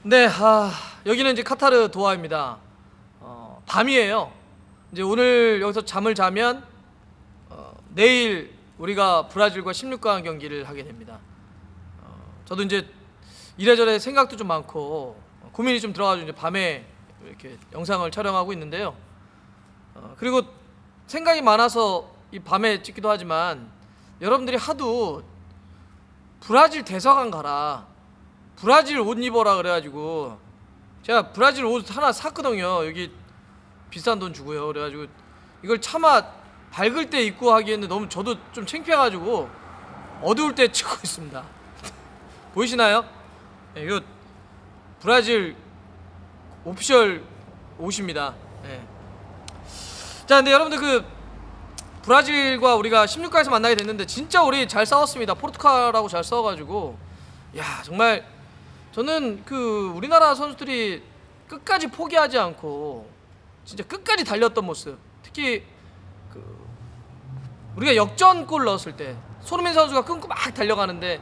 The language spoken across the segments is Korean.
네, 여기는 이제 카타르 도하입니다. 밤이에요. 이제 오늘 여기서 잠을 자면 내일 우리가 브라질과 16강 경기를 하게 됩니다. 저도 이제 이래저래 생각도 좀 많고 고민이 좀 들어가지고 이제 밤에 이렇게 영상을 촬영하고 있는데요. 그리고 생각이 많아서 이 밤에 찍기도 하지만 여러분들이 하도 브라질 대사관 가라, 브라질 옷 입어라 그래가지고 제가 브라질 옷 하나 샀거든요. 여기 비싼 돈 주고요. 그래가지고 이걸 차마 밝을 때 입고 하기에는 너무 저도 좀 창피해가지고 어두울 때 찍고 있습니다. 보이시나요? 네, 이거 브라질 오피셜 옷입니다. 네. 자, 근데 여러분들 그 브라질과 우리가 16강에서 만나게 됐는데 진짜 우리 잘 싸웠습니다. 포르투갈하고 잘 싸워가지고 야, 정말 저는 그 우리나라 선수들이 끝까지 포기하지 않고 진짜 끝까지 달렸던 모습, 특히 그 우리가 역전골 넣었을 때 손흥민 선수가 끊고 막 달려가는데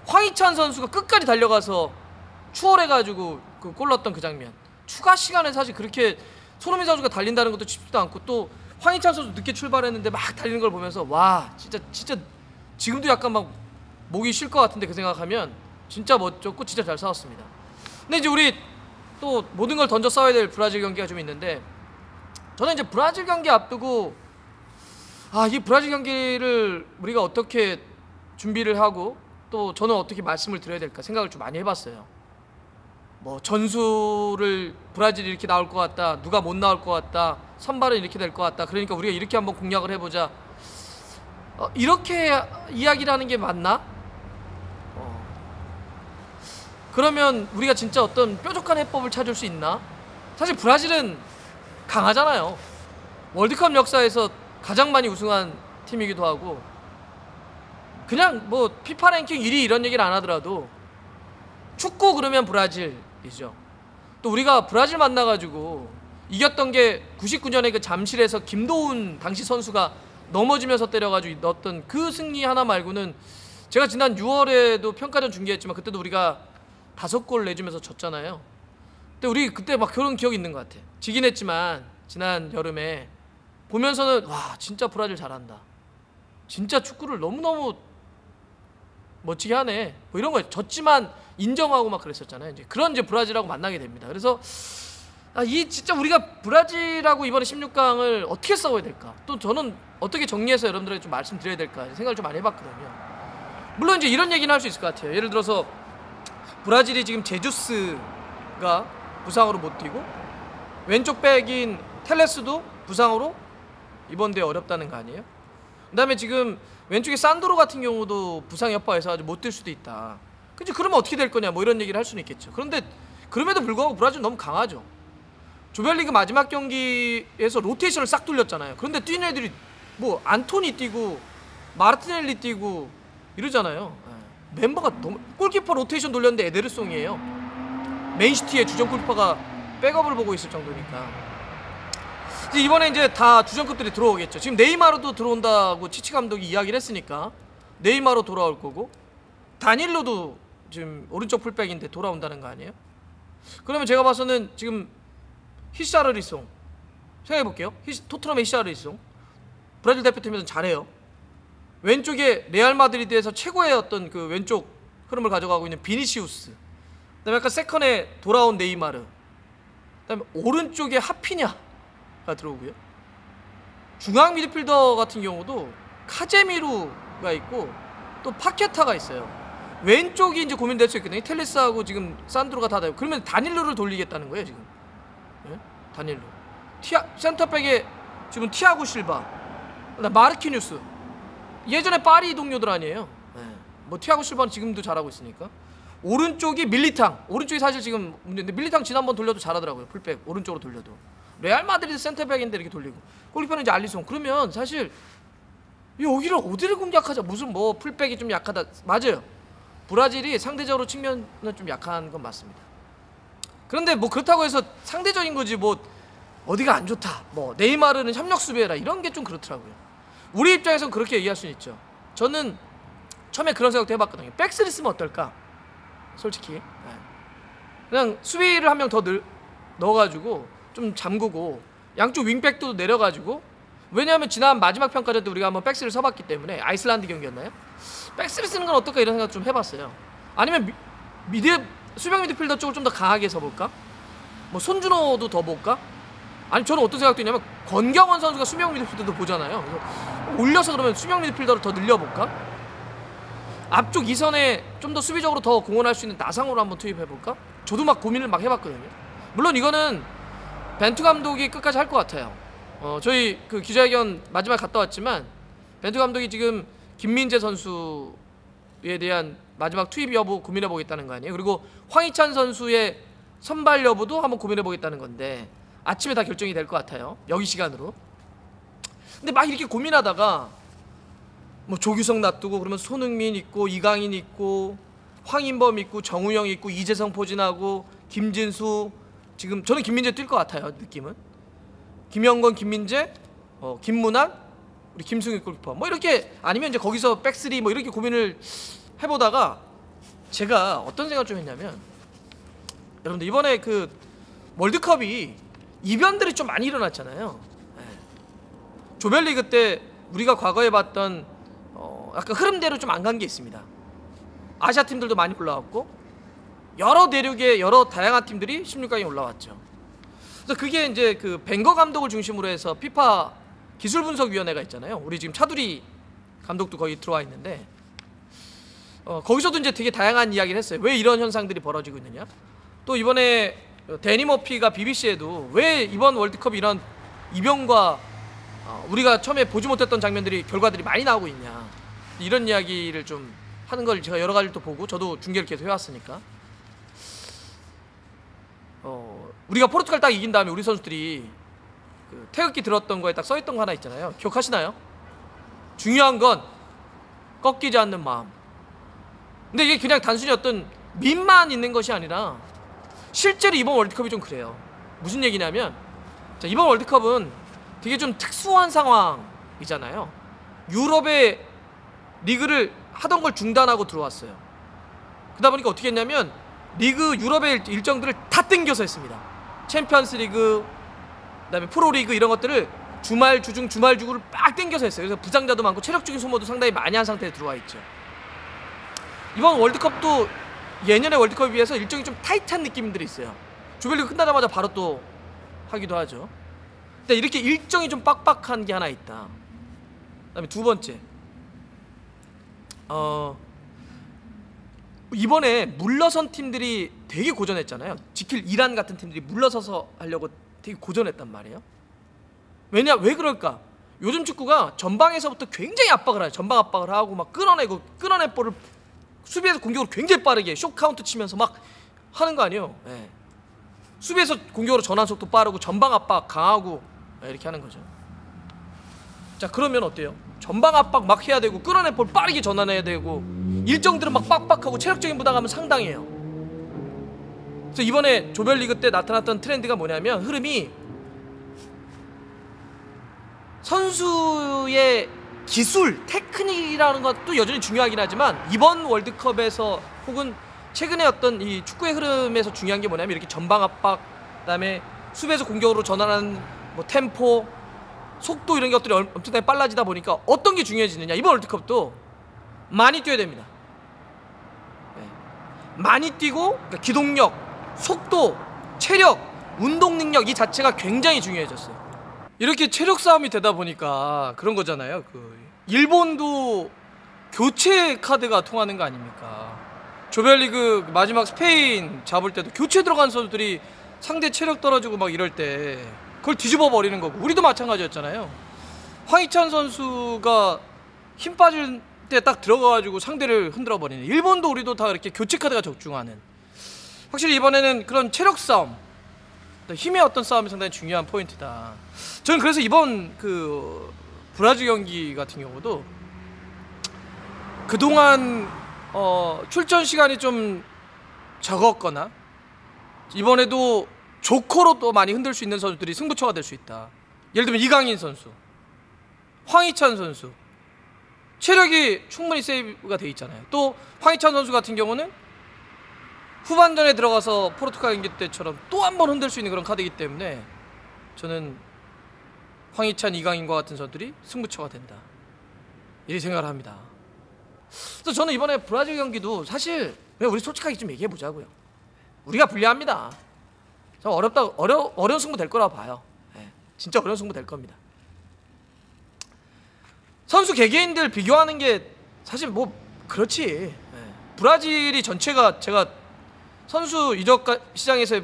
황희찬 선수가 끝까지 달려가서 추월해가지고 그 골 넣었던 그 장면, 추가 시간에 사실 그렇게 손흥민 선수가 달린다는 것도 쉽지도 않고 또 황희찬 선수 늦게 출발했는데 막 달리는 걸 보면서 와, 진짜 지금도 약간 막 목이 쉴 것 같은데 그 생각하면 진짜 멋졌고 진짜 잘 싸웠습니다. 근데 이제 우리 또 모든 걸 던져 싸워야 될 브라질 경기가 좀 있는데, 저는 이제 브라질 경기 앞두고 이 브라질 경기를 우리가 어떻게 준비를 하고 또 저는 어떻게 말씀을 드려야 될까 생각을 좀 많이 해봤어요. 뭐 전술을 브라질이 이렇게 나올 것 같다, 누가 못 나올 것 같다, 선발은 이렇게 될 것 같다, 그러니까 우리가 이렇게 한번 공략을 해보자, 이렇게 이야기를 하는 게 맞나? 그러면 우리가 진짜 어떤 뾰족한 해법을 찾을 수 있나? 사실 브라질은 강하잖아요. 월드컵 역사에서 가장 많이 우승한 팀이기도 하고, 그냥 뭐 피파 랭킹 1위 이런 얘기를 안 하더라도 축구 그러면 브라질이죠. 또 우리가 브라질 만나가지고 이겼던 게 99년에 그 잠실에서 김도훈 당시 선수가 넘어지면서 때려가지고 넣었던 그 승리 하나 말고는, 제가 지난 6월에도 평가전 중계했지만 그때도 우리가 5골 내주면서 졌잖아요. 근데 우리 그때 막 그런 기억이 있는 것 같아. 지긴 했지만 지난 여름에 보면서는 와, 진짜 브라질 잘한다, 진짜 축구를 너무너무 멋지게 하네, 뭐 이런 거 졌지만 인정하고 막 그랬었잖아요. 이제 그런 이제 브라질하고 만나게 됩니다. 그래서 이 진짜 우리가 브라질하고 이번에 16강을 어떻게 싸워야 될까, 또 저는 어떻게 정리해서 여러분들에게 좀 말씀드려야 될까 생각을 좀 많이 해봤거든요. 물론 이제 이런 얘기는 할 수 있을 것 같아요. 예를 들어서 브라질이 지금 제주스가 부상으로 못 뛰고 왼쪽 백인 텔레스도 부상으로 이번 대회 어렵다는 거 아니에요? 그 다음에 지금 왼쪽에 산드로 같은 경우도 부상 여파에서 아주 못 뛸 수도 있다. 그치? 그러면 어떻게 될 거냐, 뭐 이런 얘기를 할 수는 있겠죠. 그런데 그럼에도 불구하고 브라질 너무 강하죠. 조별리그 마지막 경기에서 로테이션을 싹 돌렸잖아요. 그런데 뛰는 애들이 뭐 안토니 뛰고 마르티넬리 뛰고 이러잖아요. 멤버가 너무, 골키퍼 로테이션 돌렸는데 에데르송이에요. 맨시티의 주전 골키퍼가 백업을 보고 있을 정도니까. 이번에 이제 다 주전급들이 들어오겠죠. 지금 네이마르도 들어온다고 치치 감독이 이야기를 했으니까 네이마르 돌아올 거고, 다닐로도 지금 오른쪽 풀백인데 돌아온다는 거 아니에요? 그러면 제가 봐서는 지금 히샤르리송 생각해볼게요. 토트넘의 히샤르리송 브라질 대표팀에서는 잘해요. 왼쪽에 레알 마드리드에서 최고의 어떤 그 왼쪽 흐름을 가져가고 있는 비니시우스, 그다음에 약간 세컨에 돌아온 네이마르, 그다음에 오른쪽에 하피냐가 들어오고요. 중앙 미드필더 같은 경우도 카제미루가 있고 또 파케타가 있어요. 왼쪽이 이제 고민될 수 있거든요. 텔레스하고 지금 산드로가 다 되고, 그러면 다닐로를 돌리겠다는 거예요 지금. 네? 다닐로, 센터백에 지금 티아고 실바, 마르키뉴스, 예전에 파리 동료들 아니에요. 네. 뭐 티아고 실바는 지금도 잘하고 있으니까. 오른쪽이 밀리탕, 오른쪽이 사실 지금 문제인데 밀리탕 지난번 돌려도 잘하더라고요. 풀백 오른쪽으로 돌려도. 레알 마드리드 센터백인데 이렇게 돌리고, 골키퍼는 이제 알리송. 그러면 사실 여기를 어디를 공략하자, 무슨 뭐 풀백이 좀 약하다, 맞아요. 브라질이 상대적으로 측면은 좀 약한 건 맞습니다. 그런데 뭐 그렇다고 해서 상대적인 거지 뭐 어디가 안 좋다, 뭐 네이마르는 협력 수비해라, 이런 게 좀 그렇더라고요. 우리 입장에서는 그렇게 얘기할 수는 있죠. 저는 처음에 그런 생각도 해봤거든요. 백스리 쓰면 어떨까? 솔직히 그냥 수비를 한 명 더 넣어가지고 좀 잠그고 양쪽 윙백도 내려가지고, 왜냐하면 지난 마지막 평가전 때 우리가 한번 백스를 써봤기 때문에, 아이슬란드 경기였나요? 백스를 쓰는 건 어떨까 이런 생각 좀 해봤어요. 아니면 수비형 미드필더 쪽을 좀 더 강하게 서볼까? 뭐 손준호도 더 볼까? 아니 저는 어떤 생각도 있냐면 권경원 선수가 수비형 미드필더도 보잖아요. 그래서 올려서 그러면 수비형 미드필더를 더 늘려볼까? 앞쪽 2선에 좀 더 수비적으로 더 공헌할 수 있는 나상호를 한번 투입해볼까? 저도 막 고민을 막 해봤거든요. 물론 이거는 벤투 감독이 끝까지 할 것 같아요. 저희 그 기자회견 마지막에 갔다 왔지만 벤투 감독이 지금 김민재 선수에 대한 마지막 투입 여부 고민해보겠다는 거 아니에요? 그리고 황희찬 선수의 선발 여부도 한번 고민해보겠다는 건데 아침에 다 결정이 될 것 같아요. 여기 시간으로. 근데 막 이렇게 고민하다가 뭐 조규성 놔두고 그러면 손흥민 있고 이강인 있고 황인범 있고 정우영 있고 이재성 포진하고 김진수, 지금 저는 김민재 뛸 것 같아요. 느낌은 김영건, 김민재, 김문환, 우리 김승희 골키퍼 뭐 이렇게, 아니면 이제 거기서 백스리 뭐 이렇게 고민을 해보다가 제가 어떤 생각을 좀 했냐면, 여러분들 이번에 그 월드컵이 이변들이 좀 많이 일어났잖아요. 네. 조별리그 때 우리가 과거에 봤던 약간 흐름대로 좀 안 간 게 있습니다. 아시아 팀들도 많이 올라왔고 여러 대륙의 여러 다양한 팀들이 16강에 올라왔죠. 그래서 그게 이제 그 벵거 감독을 중심으로 해서 피파 기술분석위원회가 있잖아요. 우리 지금 차두리 감독도 거기 들어와 있는데 거기서도 이제 되게 다양한 이야기를 했어요. 왜 이런 현상들이 벌어지고 있느냐. 또 이번에 데니 머피가 BBC에도 왜 이번 월드컵 이런 이변과 우리가 처음에 보지 못했던 장면들이, 결과들이 많이 나오고 있냐, 이런 이야기를 좀 하는 걸 제가 여러 가지를 또 보고, 저도 중계를 계속 해왔으니까 우리가 포르투갈 딱 이긴 다음에 우리 선수들이 그 태극기 들었던 거에 딱 써있던 거 하나 있잖아요. 기억하시나요? 중요한 건 꺾이지 않는 마음. 근데 이게 그냥 단순히 어떤 밈만 있는 것이 아니라 실제로 이번 월드컵이 좀 그래요. 무슨 얘기냐면, 자, 이번 월드컵은 되게 좀 특수한 상황이잖아요. 유럽의 리그를 하던 걸 중단하고 들어왔어요. 그러다 보니까 어떻게 했냐면 리그 유럽의 일정들을 다 땡겨서 했습니다. 챔피언스 리그, 그다음에 프로리그 이런 것들을 주말 주중 주말 주구를 빡 땡겨서 했어요. 그래서 부상자도 많고 체력적인 소모도 상당히 많이 한 상태에 들어와 있죠. 이번 월드컵도 예년의 월드컵에 비해서 일정이 좀 타이트한 느낌들이 있어요. 조별리그 끝나자마자 바로 또 하기도 하죠. 근데 이렇게 일정이 좀 빡빡한 게 하나 있다. 그다음에 두 번째, 이번에 물러선 팀들이 되게 고전했잖아요. 지킬 이란 같은 팀들이 물러서서 하려고 되게 고전했단 말이에요. 왜 그럴까? 요즘 축구가 전방에서부터 굉장히 압박을 해요. 전방 압박을 하고 막 끌어낸 볼을 수비에서 공격으로 굉장히 빠르게 숏 카운트 치면서 막 하는 거 아니에요. 네. 수비에서 공격으로 전환 속도 빠르고 전방 압박 강하고 이렇게 하는 거죠. 자, 그러면 어때요? 전방 압박 막 해야 되고 끌어낸 볼 빠르게 전환해야 되고 일정들은 막 빡빡하고 체력적인 부담감은 상당해요. 그래서 이번에 조별리그 때 나타났던 트렌드가 뭐냐면, 흐름이 선수의 기술, 테크닉이라는 것도 여전히 중요하긴 하지만 이번 월드컵에서 혹은 최근에 어떤 이 축구의 흐름에서 중요한 게 뭐냐면, 이렇게 전방 압박, 그다음에 수비에서 공격으로 전환하는 뭐 템포, 속도, 이런 것들이 엄청나게 빨라지다 보니까 어떤 게 중요해지느냐, 이번 월드컵도 많이 뛰어야 됩니다. 네. 많이 뛰고, 그러니까 기동력, 속도, 체력, 운동 능력 이 자체가 굉장히 중요해졌어요. 이렇게 체력 싸움이 되다 보니까 그런 거잖아요. 일본도 교체 카드가 통하는 거 아닙니까? 조별리그 마지막 스페인 잡을 때도 교체 들어간 선수들이 상대 체력 떨어지고 막 이럴 때 그걸 뒤집어 버리는 거고, 우리도 마찬가지였잖아요. 황희찬 선수가 힘 빠질 때 딱 들어가가지고 상대를 흔들어 버리는, 일본도 우리도 다 이렇게 교체 카드가 적중하는. 확실히 이번에는 그런 체력 싸움, 힘의 어떤 싸움이 상당히 중요한 포인트다. 저는 그래서 이번 그 브라질 경기 같은 경우도 그동안 출전 시간이 좀 적었거나 이번에도 조커로 또 많이 흔들 수 있는 선수들이 승부처가 될 수 있다. 예를 들면 이강인 선수, 황희찬 선수, 체력이 충분히 세이브가 돼 있잖아요. 또 황희찬 선수 같은 경우는 후반전에 들어가서 포르투갈 경기 때처럼 또 한 번 흔들 수 있는 그런 카드이기 때문에 저는 황희찬, 이강인과 같은 선수들이 승부처가 된다, 이렇게 생각을 합니다. 그래서 저는 이번에 브라질 경기도 사실 우리 솔직하게 좀 얘기해 보자고요. 우리가 불리합니다. 저 어려운 승부 될 거라고 봐요. 진짜 어려운 승부 될 겁니다. 선수 개개인들 비교하는 게 사실 뭐 그렇지. 브라질이 전체가 제가 선수 이적 시장에서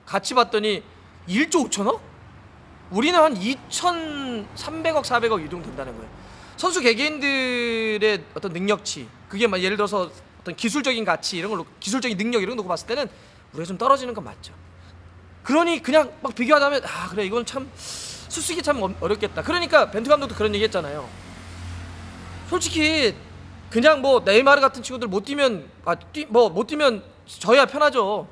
같이 봤더니 1조 5천억? 우리는 한 2,300억 400억 이 정도 된다는 거예요. 선수 개개인들의 어떤 능력치, 그게 막 예를 들어서 어떤 기술적인 가치 이런 걸로, 기술적인 능력 이런 거 놓고 봤을 때는 우리가 좀 떨어지는 건 맞죠. 그러니 그냥 막 비교하자면 그래 이건 참 수쓰기 참 어렵겠다. 그러니까 벤투 감독도 그런 얘기 했잖아요. 솔직히 그냥 뭐 네이마르 같은 친구들 못 뛰면 못 뛰면 저야 편하죠.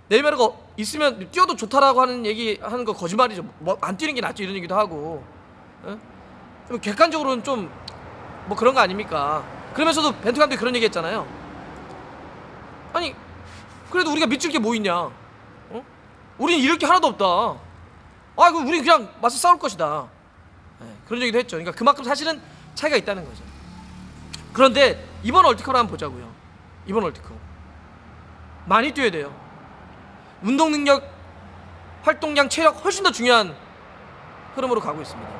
네이마르가 있으면 뛰어도 좋다라고 하는 얘기 하는 거 거짓말이죠. 뭐 안 뛰는 게 낫죠, 이런 얘기도 하고. 객관적으로는 좀 뭐 그런 거 아닙니까? 그러면서도 벤투 감독이 그런 얘기 했잖아요. 아니 그래도 우리가 믿을 게 뭐 있냐? 우리는 잃을 게 하나도 없다. 그럼 우리 그냥 맞서 싸울 것이다. 그런 얘기도 했죠. 그러니까 그만큼 사실은 차이가 있다는 거죠. 그런데 이번 월드컵을 한번 보자고요. 이번 월드컵 많이 뛰어야 돼요. 운동 능력, 활동량, 체력 훨씬 더 중요한 흐름으로 가고 있습니다.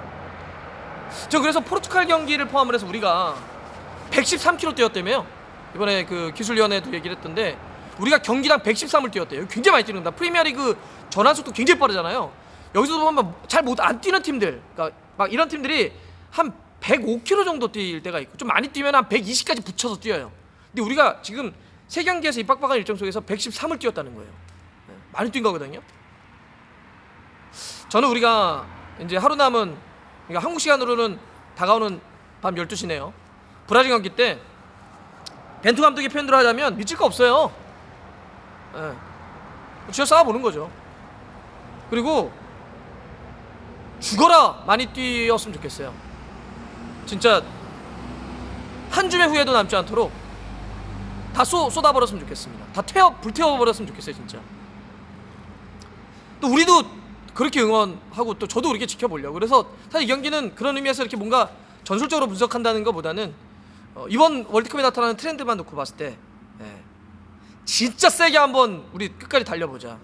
저 그래서 포르투갈 경기를 포함을 해서 우리가 113km 뛰었다며요. 이번에 그 기술위원회도 얘기를 했던데 우리가 경기당 113을 뛰었대요. 굉장히 많이 뛰는다. 프리미어리그 전환 속도 굉장히 빠르잖아요. 여기서 보면 잘 안 뛰는 팀들, 그러니까 막 이런 팀들이 한 105km 정도 뛸 때가 있고 좀 많이 뛰면 한 120까지 붙여서 뛰어요. 근데 우리가 지금 세 경기에서 이 빡빡한 일정 속에서 113을 뛰었다는 거예요. 많이 뛴 거거든요. 저는 우리가 이제 하루 남은, 그러니까 한국 시간으로는 다가오는 밤 12시네요. 브라질 경기 때 벤투 감독의 표현대로 하자면 미칠 거 없어요. 진짜 싸워보는 거죠. 그리고 죽어라 많이 뛰었으면 좋겠어요. 진짜 한 줌의 후회도 남지 않도록 다 쏟아버렸으면 좋겠습니다. 다 불태워버렸으면 좋겠어요. 진짜. 또 우리도 그렇게 응원하고 또 저도 그렇게 지켜보려고. 그래서 사실 이 경기는 그런 의미에서 이렇게 뭔가 전술적으로 분석한다는 것보다는 이번 월드컵에 나타나는 트렌드만 놓고 봤을 때 진짜 세게 한번 우리 끝까지 달려보자.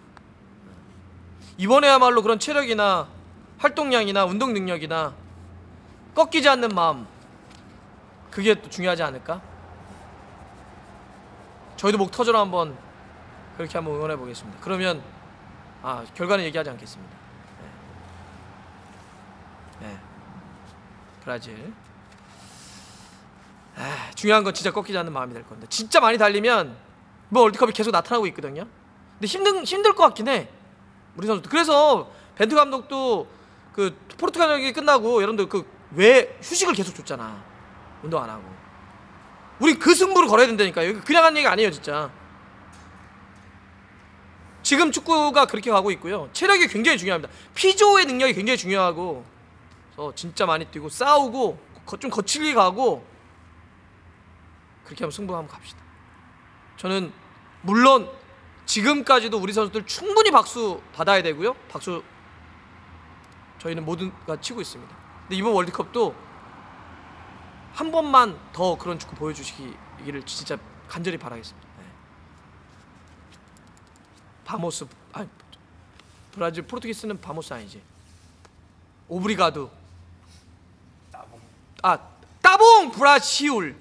이번에야말로 그런 체력이나 활동량이나 운동 능력이나 꺾이지 않는 마음, 그게 또 중요하지 않을까? 저희도 목 터져라 한번 그렇게 한번 응원해 보겠습니다. 그러면 결과는 얘기하지 않겠습니다. 브라질. 중요한 건 진짜 꺾이지 않는 마음이 될 겁니다. 진짜 많이 달리면 뭐 월드컵이 계속 나타나고 있거든요. 근데 힘들 것 같긴 해, 우리 선수도. 그래서 벤투 감독도 그 포르투갈 경기 끝나고 여러분들 왜 휴식을 계속 줬잖아. 운동 안 하고. 우리 그 승부를 걸어야 된다니까요. 그냥 한 얘기가 아니에요, 진짜. 지금 축구가 그렇게 가고 있고요. 체력이 굉장히 중요합니다. 피조의 능력이 굉장히 중요하고, 그래서 진짜 많이 뛰고 싸우고 좀 거칠게 가고 그렇게 하면 승부 한번 갑시다. 저는 물론 지금까지도 우리 선수들 충분히 박수 받아야 되고요. 박수 저희는 모두가 치고 있습니다. 근데 이번 월드컵도 한 번만 더 그런 축구 보여주시기를 진짜 간절히 바라겠습니다. 바모스, 브라질 포르투기스는 바모스 아니지. 오브리가두. 따봉 브라시울.